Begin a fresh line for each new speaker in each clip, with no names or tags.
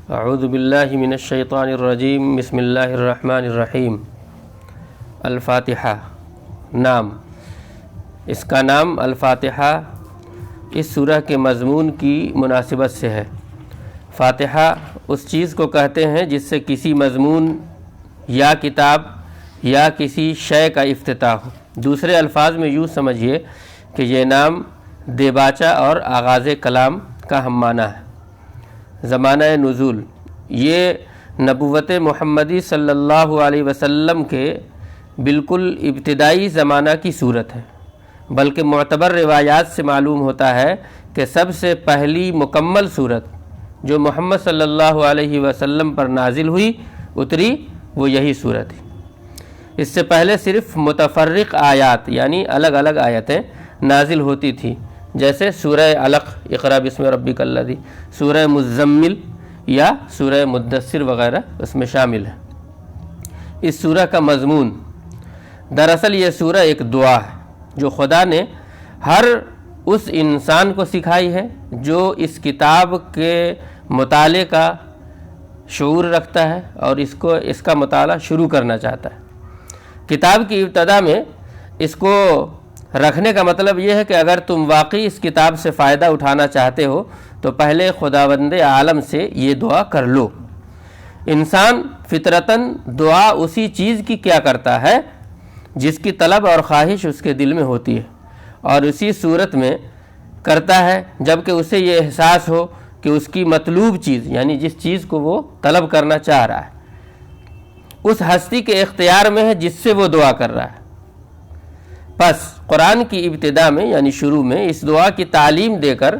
اعوذ باللہ من الشیطان الرجیم بسم اللہ الرحمن الرحیم۔ الفاتحہ نام، اس کا نام الفاتحہ اس سورہ کے مضمون کی مناسبت سے ہے۔ فاتحہ اس چیز کو کہتے ہیں جس سے کسی مضمون یا کتاب یا کسی شے کا افتتاح ہو۔ دوسرے الفاظ میں یوں سمجھیے کہ یہ نام دیباچہ اور آغاز کلام کا ہم معنی ہے۔ زمانہ نزول، یہ نبوت محمدی صلی اللہ علیہ وسلم کے بالکل ابتدائی زمانہ کی صورت ہے، بلکہ معتبر روایات سے معلوم ہوتا ہے کہ سب سے پہلی مکمل صورت جو محمد صلی اللہ علیہ وسلم پر نازل ہوئی اتری وہ یہی صورت ہے۔ اس سے پہلے صرف متفرق آیات یعنی الگ الگ آیتیں نازل ہوتی تھیں، جیسے سورہ علق اقرأ بسم ربک الذی، سورہ مزمل یا سورہ مدثر وغیرہ اس میں شامل ہے۔ اس سورہ کا مضمون، دراصل یہ سورہ ایک دعا ہے جو خدا نے ہر اس انسان کو سکھائی ہے جو اس کتاب کے مطالعے کا شعور رکھتا ہے اور اس کا مطالعہ شروع کرنا چاہتا ہے۔ کتاب کی ابتدا میں اس کو رکھنے کا مطلب یہ ہے کہ اگر تم واقعی اس کتاب سے فائدہ اٹھانا چاہتے ہو تو پہلے خداوند عالم سے یہ دعا کر لو۔ انسان فطرتاً دعا اسی چیز کی کیا کرتا ہے جس کی طلب اور خواہش اس کے دل میں ہوتی ہے، اور اسی صورت میں کرتا ہے جب کہ اسے یہ احساس ہو کہ اس کی مطلوب چیز یعنی جس چیز کو وہ طلب کرنا چاہ رہا ہے اس ہستی کے اختیار میں ہے جس سے وہ دعا کر رہا ہے۔ پس قرآن کی ابتدا میں یعنی شروع میں اس دعا کی تعلیم دے کر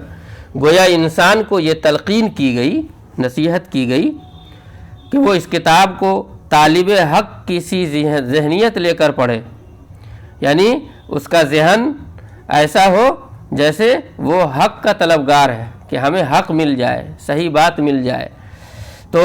گویا انسان کو یہ تلقین کی گئی، نصیحت کی گئی کہ وہ اس کتاب کو طالب حق کی سی ذہنیت لے کر پڑھے، یعنی اس کا ذہن ایسا ہو جیسے وہ حق کا طلبگار ہے کہ ہمیں حق مل جائے، صحیح بات مل جائے۔ تو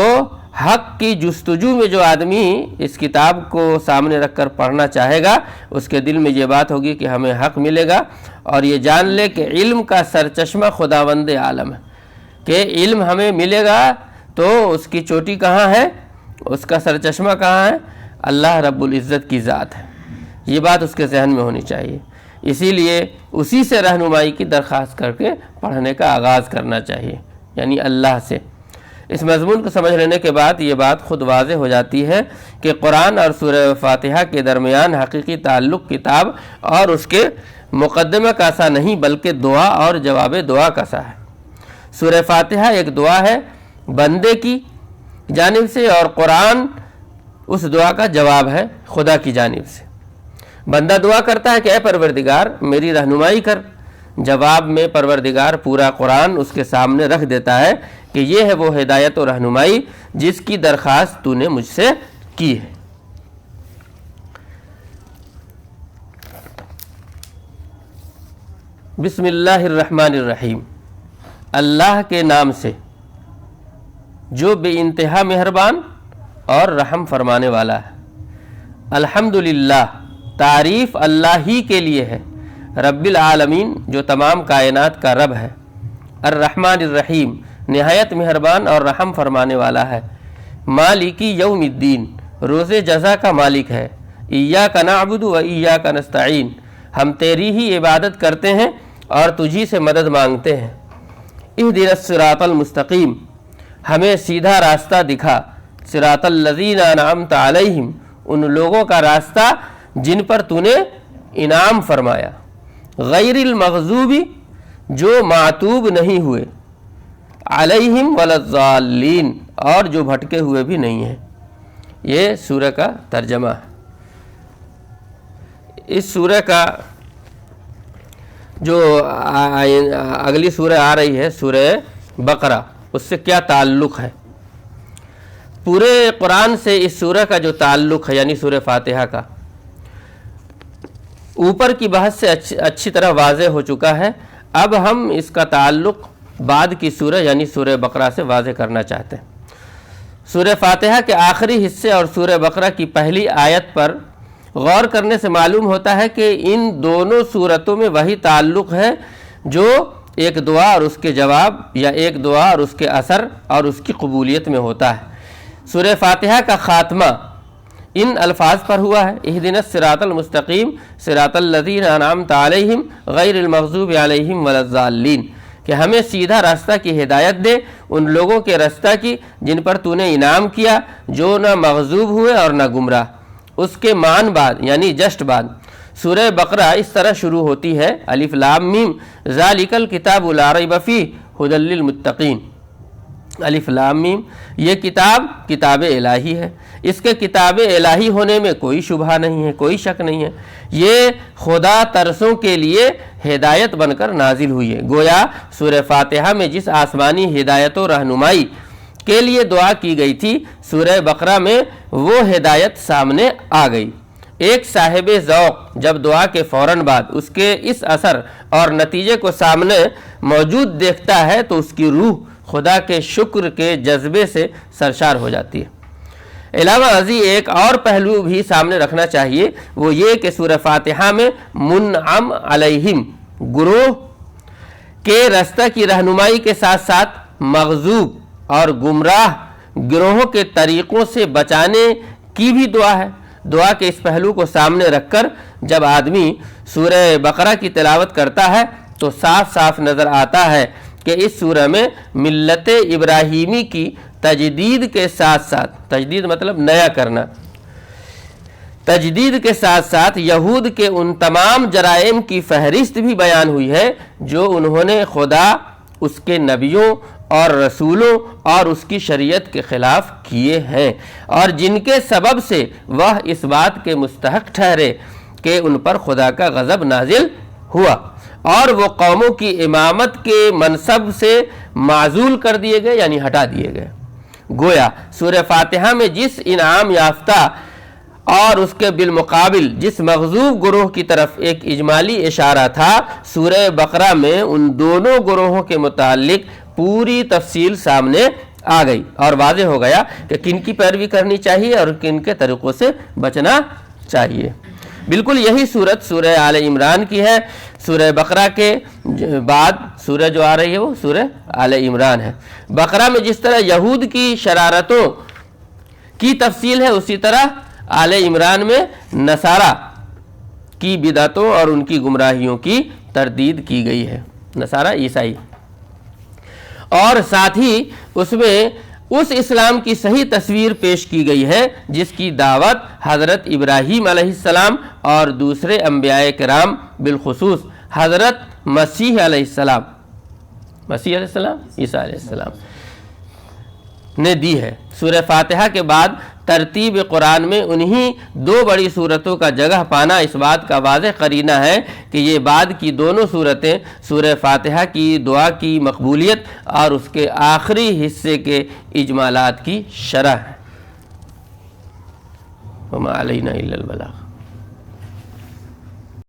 حق کی جستجو میں جو آدمی اس کتاب کو سامنے رکھ کر پڑھنا چاہے گا اس کے دل میں یہ بات ہوگی کہ ہمیں حق ملے گا، اور یہ جان لے کہ علم کا سرچشمہ خداوند عالم ہے، کہ علم ہمیں ملے گا تو اس کی چوٹی کہاں ہے، اس کا سرچشمہ کہاں ہے، اللہ رب العزت کی ذات ہے۔ یہ بات اس کے ذہن میں ہونی چاہیے، اسی لیے اسی سے رہنمائی کی درخواست کر کے پڑھنے کا آغاز کرنا چاہیے، یعنی اللہ سے۔ اس مضمون کو سمجھ لینے کے بعد یہ بات خود واضح ہو جاتی ہے کہ قرآن اور سورہ فاتحہ کے درمیان حقیقی تعلق کتاب اور اس کے مقدمہ کا سا نہیں بلکہ دعا اور جواب دعا کا سا ہے۔ سورہ فاتحہ ایک دعا ہے بندے کی جانب سے، اور قرآن اس دعا کا جواب ہے خدا کی جانب سے۔ بندہ دعا کرتا ہے کہ اے پروردگار میری رہنمائی کر، جواب میں پروردگار پورا قرآن اس کے سامنے رکھ دیتا ہے کہ یہ ہے وہ ہدایت و رہنمائی جس کی درخواست تو نے مجھ سے کی ہے۔ بسم اللہ الرحمن الرحیم، اللہ کے نام سے جو بے انتہا مہربان اور رحم فرمانے والا ہے۔ الحمدللہ، تعریف اللہ ہی کے لیے ہے، رب العالمین جو تمام کائنات کا رب ہے۔ الرحمن الرحیم، نہایت مہربان اور رحم فرمانے والا ہے۔ مالکی یوم الدین، روز جزا کا مالک ہے۔ ایاک نعبد و ایاک نستعین، ہم تیری ہی عبادت کرتے ہیں اور تجھی سے مدد مانگتے ہیں۔ اہدنا الصراط المستقیم، ہمیں سیدھا راستہ دکھا۔ صراط الذین انعمت علیہم، ان لوگوں کا راستہ جن پر تو نے انعام فرمایا۔ غیر المغضوب، جو معتوب نہیں ہوئے، علیہم ولا الضالین، اور جو بھٹکے ہوئے بھی نہیں ہیں۔ یہ سورہ کا ترجمہ ہے۔ اس سورہ کا جو اگلی سورہ آ رہی ہے سورہ بقرہ، اس سے کیا تعلق ہے؟ پورے قرآن سے اس سورہ کا جو تعلق ہے یعنی سورہ فاتحہ کا، اوپر کی بحث سے اچھی طرح واضح ہو چکا ہے۔ اب ہم اس کا تعلق بعد کی سورہ یعنی سورہ بقرہ سے واضح کرنا چاہتے ہیں۔ سورہ فاتحہ کے آخری حصے اور سورہ بقرہ کی پہلی آیت پر غور کرنے سے معلوم ہوتا ہے کہ ان دونوں سورتوں میں وہی تعلق ہے جو ایک دعا اور اس کے جواب یا ایک دعا اور اس کے اثر اور اس کی قبولیت میں ہوتا ہے۔ سورہ فاتحہ کا خاتمہ ان الفاظ پر ہوا ہے، اہدنا الصراط المستقیم صراط الذین انعمت علیہم غیر المغضوب علیہم ولا الضالین، کہ ہمیں سیدھا راستہ کی ہدایت دے، ان لوگوں کے راستہ کی جن پر تو نے انعام کیا، جو نہ مغضوب ہوئے اور نہ گمراہ۔ اس کے مان بعد یعنی جسٹ بعد سورہ بقرہ اس طرح شروع ہوتی ہے، الف لام میم ذالک الکتاب لا ریب فیہ ھدی للمتقین۔ الف لام میم، یہ کتاب الہی ہے، اس کے کتاب الہی ہونے میں کوئی شبہ نہیں ہے، کوئی شک نہیں ہے، یہ خدا ترسوں کے لیے ہدایت بن کر نازل ہوئی ہے۔ گویا سورہ فاتحہ میں جس آسمانی ہدایت و رہنمائی کے لیے دعا کی گئی تھی، سورہ بقرہ میں وہ ہدایت سامنے آ گئی۔ ایک صاحب ذوق جب دعا کے فوراً بعد اس کے اس اثر اور نتیجے کو سامنے موجود دیکھتا ہے تو اس کی روح خدا کے شکر کے جذبے سے سرشار ہو جاتی ہے۔ علاوہ ازیں ایک اور پہلو بھی سامنے رکھنا چاہیے، وہ یہ کہ سورہ فاتحہ میں منعم علیہم گروہ کے راستہ کی رہنمائی کے ساتھ ساتھ مغضوب اور گمراہ گروہوں کے طریقوں سے بچانے کی بھی دعا ہے۔ دعا کے اس پہلو کو سامنے رکھ کر جب آدمی سورہ بقرہ کی تلاوت کرتا ہے تو صاف صاف نظر آتا ہے کہ اس سورہ میں ملت ابراہیمی کی تجدید کے ساتھ ساتھ، تجدید مطلب نیا کرنا، تجدید کے ساتھ ساتھ یہود کے ان تمام جرائم کی فہرست بھی بیان ہوئی ہے جو انہوں نے خدا، اس کے نبیوں اور رسولوں اور اس کی شریعت کے خلاف کیے ہیں، اور جن کے سبب سے وہ اس بات کے مستحق ٹھہرے کہ ان پر خدا کا غضب نازل ہوا اور وہ قوموں کی امامت کے منصب سے معزول کر دیے گئے یعنی ہٹا دیے گئے۔ گویا سورہ فاتحہ میں جس انعام یافتہ اور اس کے بالمقابل جس مغضوب گروہ کی طرف ایک اجمالی اشارہ تھا، سورہ بقرہ میں ان دونوں گروہوں کے متعلق پوری تفصیل سامنے آ گئی اور واضح ہو گیا کہ کن کی پیروی کرنی چاہیے اور کن کے طریقوں سے بچنا چاہیے۔ بالکل یہی صورت سورہ آل عمران کی ہے۔ سورہ بقرہ کے بعد سورہ جو آ رہی ہے وہ سورہ آل عمران ہے۔ بقرہ میں جس طرح یہود کی شرارتوں کی تفصیل ہے، اسی طرح آل عمران میں نصارہ کی بدعتوں اور ان کی گمراہیوں کی تردید کی گئی ہے، نصارہ عیسائی، اور ساتھ ہی اس میں اس اسلام کی صحیح تصویر پیش کی گئی ہے جس کی دعوت حضرت ابراہیم علیہ السلام اور دوسرے انبیاء کرام بالخصوص حضرت مسیح علیہ السلام، عیسیٰ علیہ السلام نے دی ہے۔ سورہ فاتحہ کے بعد ترتیب قرآن میں انہی دو بڑی صورتوں کا جگہ پانا اس بات کا واضح قرینہ ہے کہ یہ بعد کی دونوں صورتیں سورہ فاتحہ کی دعا کی مقبولیت اور اس کے آخری حصے کے اجمالات کی شرح ہیں۔ وما علینا الا البلاغ۔